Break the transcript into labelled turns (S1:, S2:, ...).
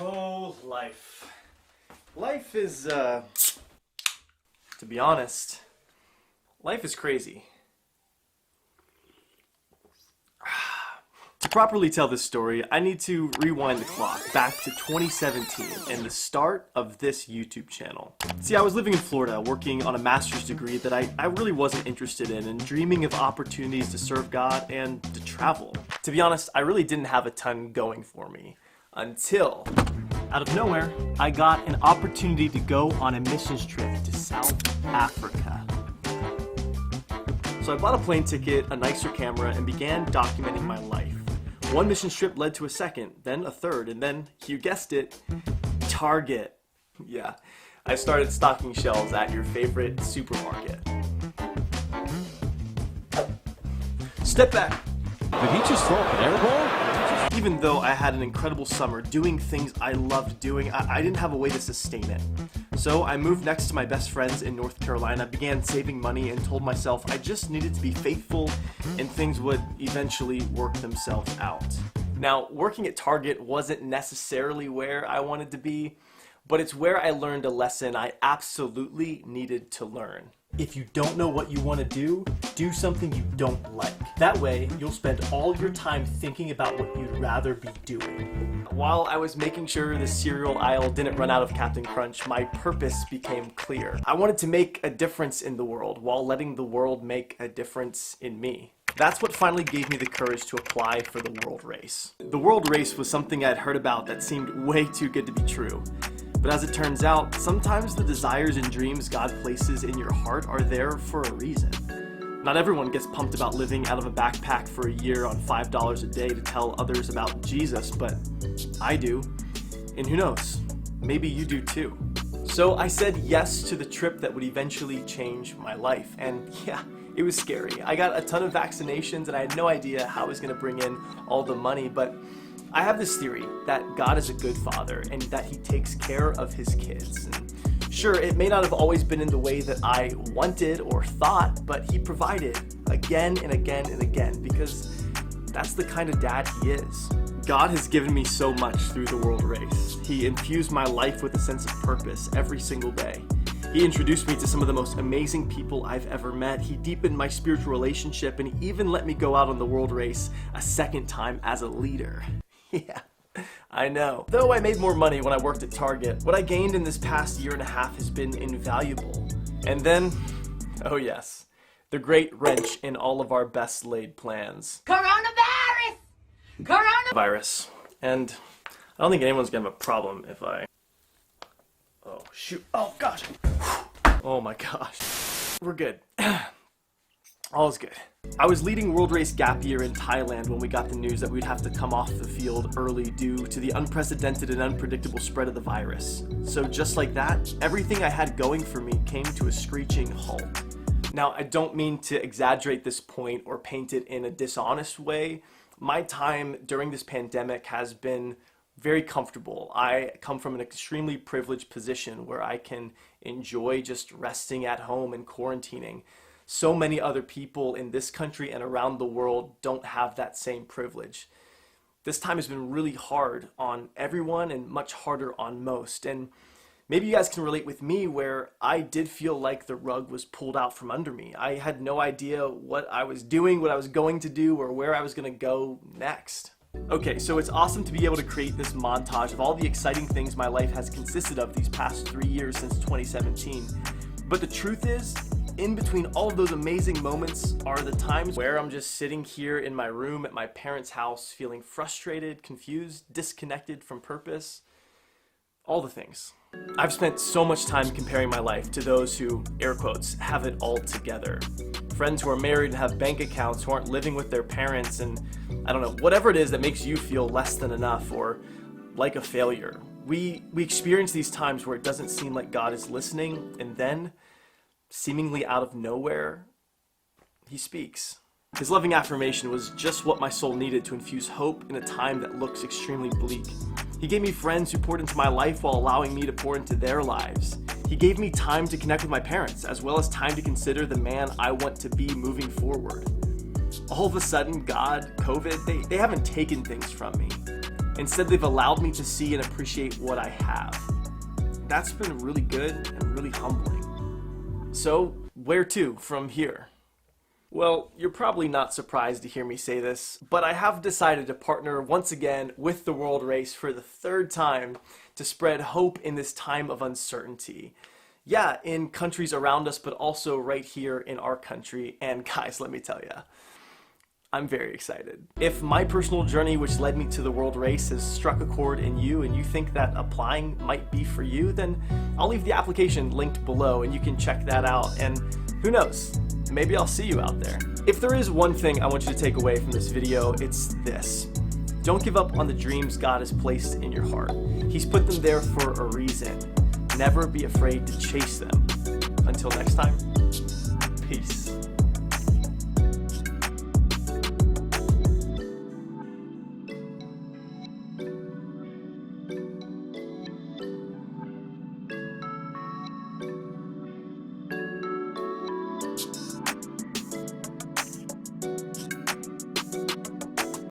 S1: Oh, life. Life is, to be honest, life is crazy. To properly tell this story, I need to rewind the clock back to 2017 and the start of this YouTube channel. See, I was living in Florida working on a master's degree that I really wasn't interested in and dreaming of opportunities to serve God and to travel. To be honest, I really didn't have a ton going for me until, out of nowhere, I got an opportunity to go on a missions trip to South Africa. So I bought a plane ticket, a nicer camera, and began documenting my life. One mission trip led to a second, then a third, and then, you guessed it, Target. Yeah, I started stocking shelves at your favorite supermarket. Step back.
S2: Did he just throw an air ball?
S1: Even though I had an incredible summer doing things I loved doing, I didn't have a way to sustain it. So I moved next to my best friends in North Carolina, began saving money, and told myself I just needed to be faithful and things would eventually work themselves out. Now, working at Target wasn't necessarily where I wanted to be, but it's where I learned a lesson I absolutely needed to learn. If you don't know what you want to do something you don't like. That way, you'll spend all your time thinking about what you'd rather be doing. While I was making sure the cereal aisle didn't run out of Captain Crunch, my purpose became clear. I wanted to make a difference in the world while letting the world make a difference in me. That's what finally gave me the courage to apply for the world race. The world race was something I'd heard about that seemed way too good to be true. But as it turns out, sometimes the desires and dreams God places in your heart are there for a reason. Not everyone gets pumped about living out of a backpack for a year on $5 a day to tell others about Jesus, but I do. And who knows, maybe you do too. So I said yes to the trip that would eventually change my life. And yeah, it was scary. I got a ton of vaccinations and I had no idea how I was going to bring in all the money, but I have this theory that God is a good father and that he takes care of his kids. And sure, it may not have always been in the way that I wanted or thought, but he provided again and again and again because that's the kind of dad he is. God has given me so much through the world race. He infused my life with a sense of purpose every single day. He introduced me to some of the most amazing people I've ever met. He deepened my spiritual relationship and he even let me go out on the world race a second time as a leader. Yeah, I know. Though I made more money when I worked at Target, what I gained in this past year and a half has been invaluable. And then, oh yes, the great wrench in all of our best laid plans.
S3: Coronavirus!
S1: Virus. And I don't think anyone's gonna have a problem if I... Oh, shoot. Oh, gosh. Oh my gosh. We're good. All is good. I was leading World Race Gap Year in Thailand when we got the news that we'd have to come off the field early due to the unprecedented and unpredictable spread of the virus. So just like that, everything I had going for me came to a screeching halt. Now, I don't mean to exaggerate this point or paint it in a dishonest way. My time during this pandemic has been very comfortable. I come from an extremely privileged position where I can enjoy just resting at home and quarantining. So many other people in this country and around the world don't have that same privilege. This time has been really hard on everyone and much harder on most. And maybe you guys can relate with me where I did feel like the rug was pulled out from under me. I had no idea what I was doing, what I was going to do, or where I was going to go next. Okay, so it's awesome to be able to create this montage of all the exciting things my life has consisted of these past 3 years since 2017. But the truth is, in between all of those amazing moments are the times where I'm just sitting here in my room at my parents' house feeling frustrated, confused, disconnected from purpose, all the things. I've spent so much time comparing my life to those who, air quotes, have it all together. Friends who are married and have bank accounts, who aren't living with their parents, and I don't know, whatever it is that makes you feel less than enough or like a failure. We experience these times where it doesn't seem like God is listening, and then, seemingly out of nowhere, he speaks. His loving affirmation was just what my soul needed to infuse hope in a time that looks extremely bleak. He gave me friends who poured into my life while allowing me to pour into their lives. He gave me time to connect with my parents, as well as time to consider the man I want to be moving forward. All of a sudden, God, COVID, they haven't taken things from me. Instead, they've allowed me to see and appreciate what I have. That's been really good and really humbling. So, where to from here? Well, you're probably not surprised to hear me say this, but I have decided to partner once again with the World Race for the third time to spread hope in this time of uncertainty. Yeah, in countries around us, but also right here in our country. And guys, let me tell you, I'm very excited. If my personal journey, which led me to the World Race, has struck a chord in you and you think that applying might be for you, then I'll leave the application linked below and you can check that out. And who knows, maybe I'll see you out there. If there is one thing I want you to take away from this video, it's this. Don't give up on the dreams God has placed in your heart. He's put them there for a reason. Never be afraid to chase them. Until next time.